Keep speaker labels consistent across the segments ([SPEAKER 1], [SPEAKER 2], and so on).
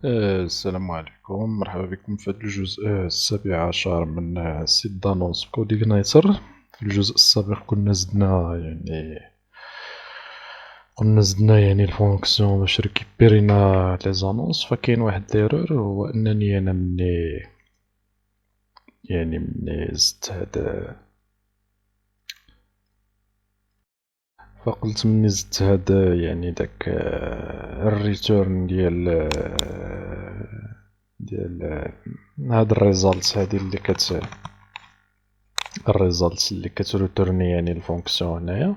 [SPEAKER 1] السلام عليكم، مرحبا بكم في هذا الجزء السابع عشر من سيت دانونس كود إغنايتر. في الجزء السابق كنا زدنا الفونكسيون باش ريكيبيرينا لي زانونس. فكاين واحد ليرور، هو انني انا مني زدت هاد، فقلت مني زدت هاد داك الريتورن ديال هاد الريزالت هادي الريزالت اللي كتريتورني الفونكسيون هنايا.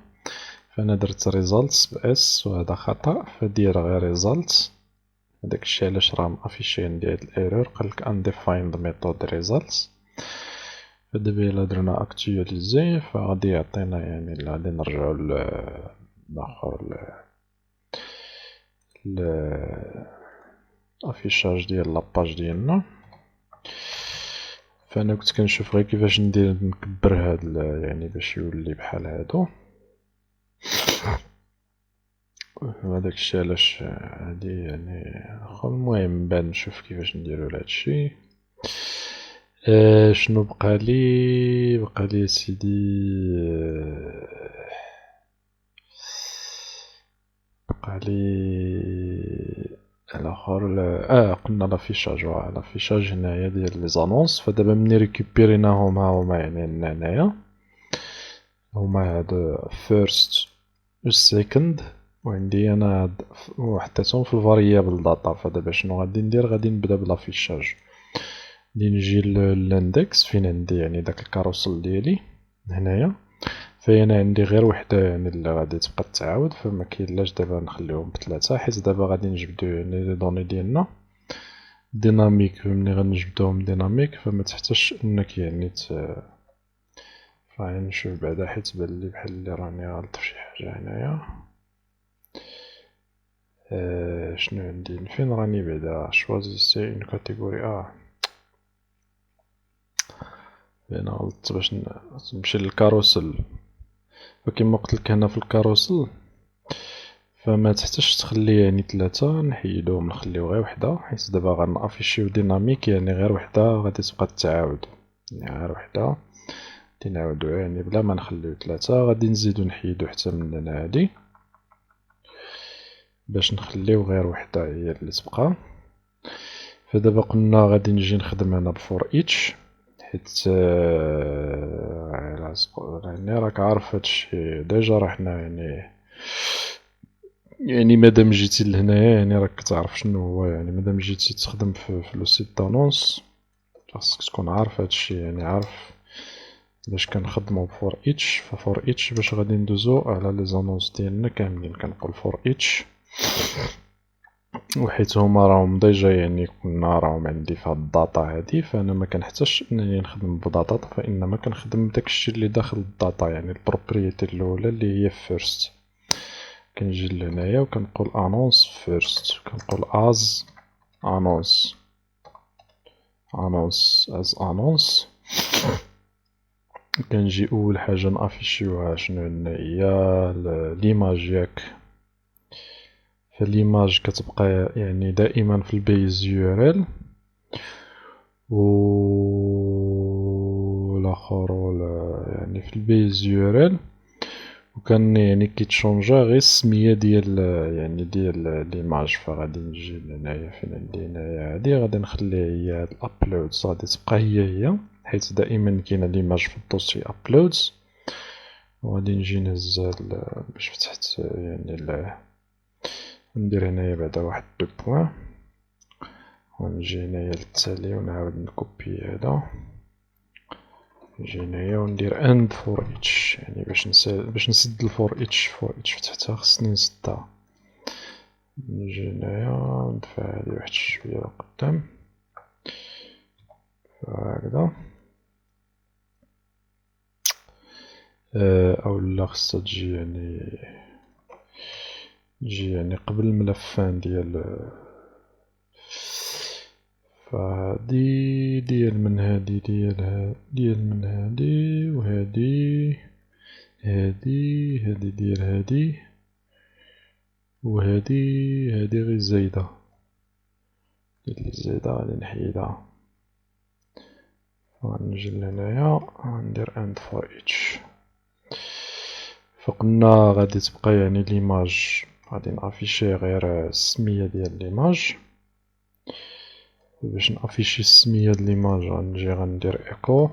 [SPEAKER 1] فانا درت ريزالتس باس وهذا خطأ، فدير غير ريزالت. هداك الشي علاش راه مافيشي عندي هاد الايرور، قالك undefined method results. فدابا إلا درنا اكتواليزي فغادي يعطينا غادي نرجعو لاخر الافيشاج ديال لاباج ديالنا. فانا كنت كنشوف غير كيفاش ندير نكبر هاد باش يولي بحال هادو. هذاك الشيء علاش هادي المهم من بعد نشوف كيفاش نديرو لهادشي. شنو بقى لي سيدي؟ بقى لي الاخر قلنا لافيشاج هنايا ديال لي زانونس. فدابا ملي ريكوبيريناهم ها هما هنايا، هما هاد فيرست و سيكند، وعندي انا هاد وحطيتهم في الفاريابل داتا. فدابا شنو غادي ندير؟ غادي نبدا بلافيشاج. غادي نجي للاندكس فين عندي داك الكاروسل ديالي هنايا. فانا عندي غير وحده اللي غادي تبقى تعاود، فما كاينلاش دابا نخليهم بثلاثه، حيت دابا غادي نجبدو لي دوني ديالنا ديناميك. ملي غنجبدوهم ديناميك فما تحتاجش انك نشوف بعدا، حيت بان لي بحال اللي راني غلط في شي حاجه هنايا. شنو عندي؟ فين راني بعدا؟ شوازيسي اون كاتيجوري. فين غلطت باش نمشي للكاروسل. فكما قلتلك هنا في الكاروسل فما تحتاجش تخلي ثلاثة، نحيدوهم نخليو غير وحدة، حيت دابا غنافيشيو ديناميك غير وحدة غادي تبقى تعاود. غير وحدة غادي نعاودو بلا ما نخليو ثلاثة. غادي نزيدو نحيدو حتى من هنا هادي باش نخليو غير وحدة هي اللي تبقى. فدابا قلنا غادي نجي نخدم هنا بفور ايتش، حيت راك عارف هادشي ديجا. راه حنا مادام جيتي لهنايا راك تعرف شنو هو. مادام جيتي تخدم في لو سيت دانونس خاصك تكون عارف هادشي. عارف باش كنخدمو بفور ايتش. ففور ايتش باش غادي ندوزو على لي زانونس ديالنا كاملين كنقول فور ايتش، وحيت هما راهم ديجا كنا راهم عندي في هاد الداتا هادي. فانا ما كنحتاجش انني نخدم بداتا، فانما كنخدم بداكشي اللي داخل الداتا، البروبريتي الاولى اللي هي فيرست. كنجي لهنايا وكنقول انونس فيرست، كنقول از انونس از انونس. كنجي اول حاجه نافيشيوها شنو عندنا هي ليماج ياك. فالليماج كتبقى دائما في البيز يو ار ال، و الاخر في البيز يو ار ال. وكان كيتشونجا غير السميه ديال ليماج. فغادي نجي لهنايا فين عندي هنايا هادي، غادي نخليها هي هاد الابلودز، غادي تبقى هي حيت دائما كاينه ليماج في الدوسي ابلودز. وغادي نجي نهزها باش فتحت ندير هنايا بعدا واحد دو بوان، ونجي هنايا للتالي ونعاود نكوبي هذا. نجي هنايا وندير اند فور ايتش، باش نسد الفور ايتش. فور ايتش فتحتها خصني نسدها. نجي هنايا ندفع هادي واحد شوية لقدام هكذا. اولا خصها تجي تجي قبل الملفان ديال. فهادي ديال من هادي ديال من هادي وهادي هادي ديال هادي وهادي غير زايدة. اللي زايدة غادي نحيدها، غنجي لهنايا غندير end for each. فقلنا غادي تبقى يعني ليماج غادي نافيشي غير السمية ديال ليماج. باش نافيشي السمية د ليماج غنجي غندير ايكو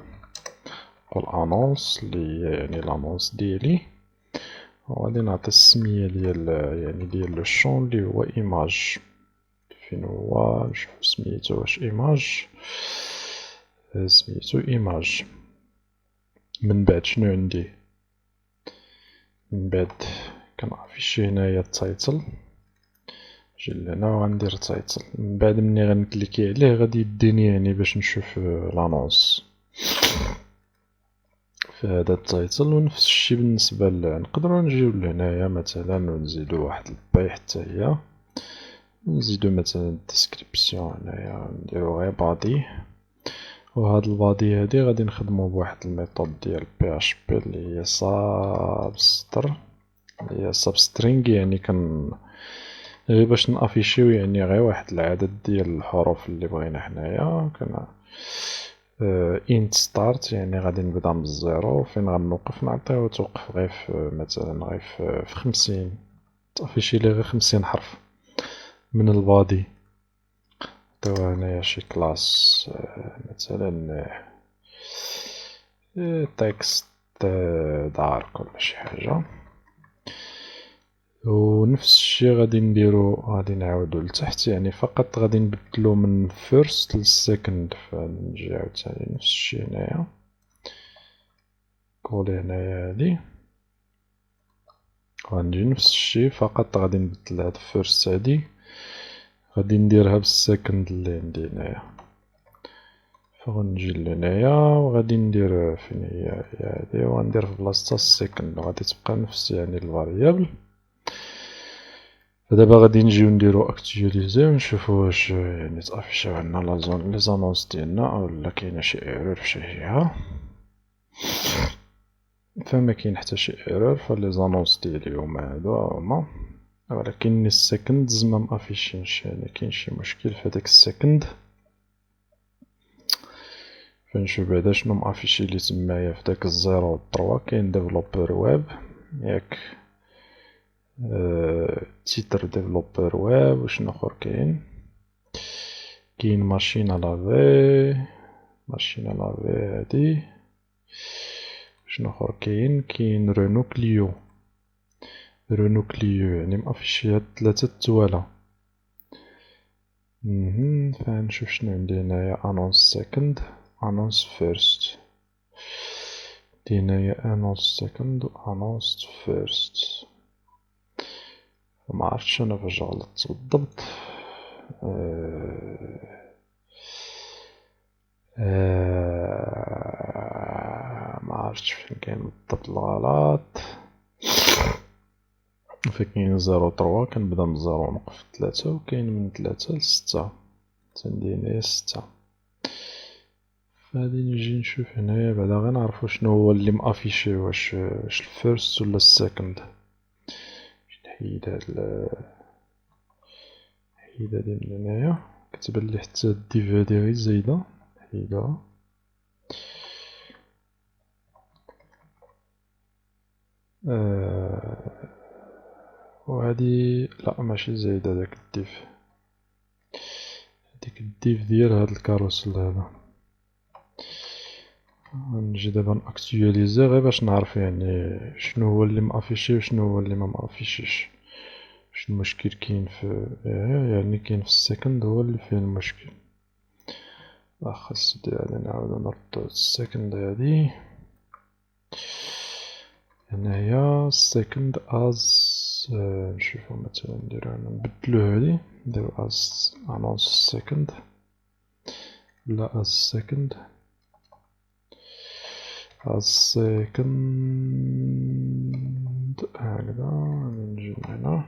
[SPEAKER 1] نقول انونس اللي هي يعني لانونس ديالي، وغادي نعطي السمية ديال يعني ديال لو شون اللي هو ايماج. فين هو نشوف سميتو واش ايماج، سميتو ايماج. من بعد شنو عندي، من بعد كنافيشي هنايا التايتل، نجي لهنا وغندير تايتل. من بعد ملي غنكليكي عليه غادي يديني يعني باش نشوف لانونس في هذا التايتل. ونفس الشي بالنسبة نقدرو نجيو لهنايا مثلا ونزيدو واحد الباي حتى هي، نزيدو مثلا الديسكريبسيون هنايا نديرو غير بادي. وهاد البادي هادي غادي نخدمو بواحد الميثود ديال PHP اللي هي سابستر، اللي هي سابسترينغ، يعني غير باش نافيشيو يعني غير واحد العدد ديال الحروف اللي بغينا حنايا. كان int start يعني غادي نبدا من الزيرو، فين غنوقف نعطيو توقف غير في مثلا غير في 50، تافيشي لي غير 50 حرف من البادي. نعطيو هنايا شي كلاس مثلا تكست دارك ولا شي حاجة. ونفس الشي غادي نديرو، غادي نعاودو لتحت يعني فقط غادي نبدلو من first للسكند. فنجي عاوتاني نفس الشي هنايا كولي هنايا هادي، غنجي نفس الشي فقط غادي نبدل هاد first هادي غادي نديرها بالسكند اللي عندي هنايا. فغنجي لهنايا وغادي ندير فين هي هادي وغندير في بلاصتها السكند، وغادي تبقى نفس يعني الفاريابل. فدابا غادي نجيو نديرو اكتواليزي ونشوفو واش يعني تافيشاو عندنا لي زانونس ديالنا ولا كاينه شي ايرور في شي جهه. فما كاين حتى شي ايرور، فلي زانونس ديالي هما هما، ولكن السكندز ما مافيشينش، يعني كاين شي مشكل في هداك السكند. فنشوف بعدا شنو مافيشي لي تمايا في داك الزيرو و التروا. كاين ديفلوبر ويب ياك، تيتر ديفلوبر ويب. وشنو اخر كاين ماشين لافي، ماشين لافي هادي. شنو اخر كاين رونو كليو، رونو كليو يعني مافيشي هاد التلاتة التوالا. فنشوف شنو عندي هنايا، انونس سكند انونس فيرست. عندي هنايا انونس سكند و انونس فيرست، معرفتش انا فاش غلطت بالضبط. معرفتش فين كاين بالضبط الغلط. فكاين 03 كنبدا من 0 ونوقف 3، وكاين من 3 ل 6 تندير هنايا 6. فغادي نجي نشوف هنايا بعدا غير نعرفو شنو هو اللي مافيشي، واش الفيرست ولا السكند. نحيد هاد نحيد هادي من هنايا، كتبان لي حتى الديف هادي غير زايدة، نحيدها. وهادي لا ماشي زايدة داك الديف، هاديك الديف ديال هاد الكاروسل هذا. نجي دابا ناكتواليزي غير باش نعرف يعني شنو هو اللي مافيشي وشنو هو اللي ما مافيشيش، واش المشكل كاين في يعني كاين في السكند هو اللي فيه المشكل. خاص غادي نعاودو نردو السكند هادي هنايا second as نشوفو مثلا نديرو هنا نبدلو هادي نديرو as announce second ولا as second هكذا. نجي هنا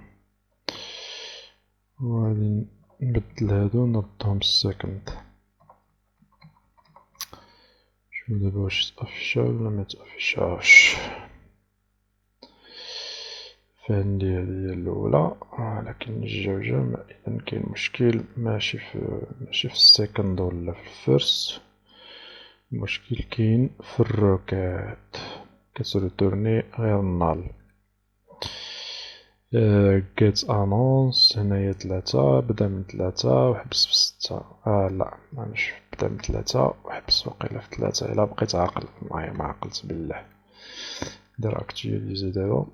[SPEAKER 1] وغادي نبدل هادو نردهم السكند. شوف دابا واش تافيشا ولا متافيشاش. فعندي هذه هي الأولى، لكن الجوجة إذا كاين مشكل ماشي في السكند ولا في الفيرست، المشكل كاين في الروكات، كترتورني غير نال. get annonce هنايا 3 بدا من 3 وحبس في 6. لا مانيش بدا من 3 وحبس وقيلا في 3. إلا بقيت عاقل، معقلت بالله. دير actualiser دابا.